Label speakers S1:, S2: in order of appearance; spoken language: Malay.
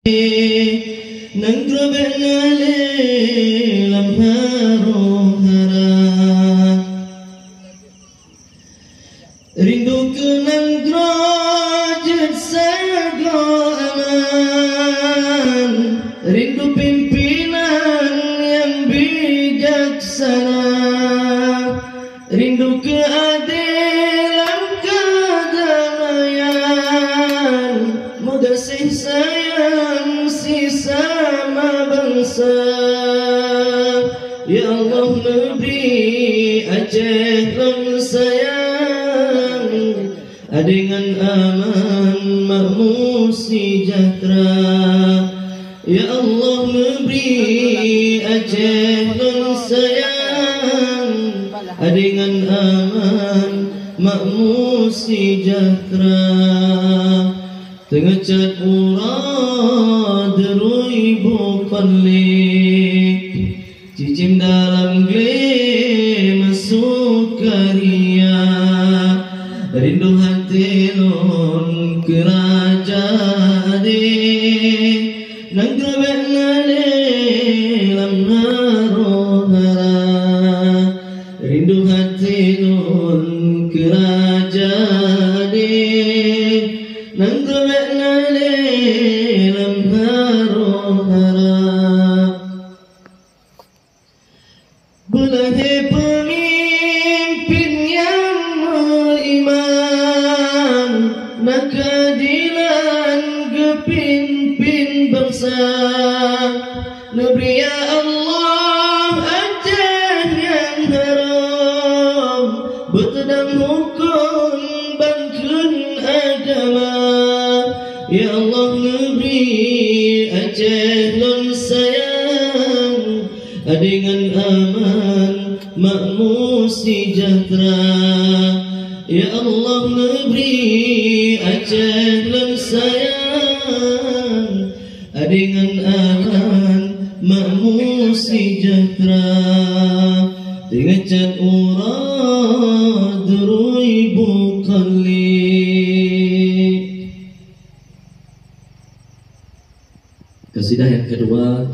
S1: nang grabe na lam harong harap rindu ke nang derajat saga aman rindu pimpinan yang bijaksana rindu keadilan kedamaian moga kasih sayang sesama bangsa. Ya Allah negeri Aceh long sayang dengan aman makmur sejahtera. Ya Allah negeri Aceh long sayang dengan aman makmur sejahtera. Tengecat urad ribu konlik cicim dalam gle masuk karya rindu hati non kerajaan nang grabek nale lam harohara rindu hati non kerajaan nang grabek nale lam harohara. Belahe pemimpin yang beriman, nak keadilan kepimpin bangsa. Negeri ya Allah Aceh yang haram, bertedang hukum bangkun agama. Ya Allah negeri Aceh non sayang dengan aman makmur sejahtera. Ya Allah negeri Aceh non sayang dengan aman makmur sejahtera. Tengecat urad ribu konlik. Kasidah yang kedua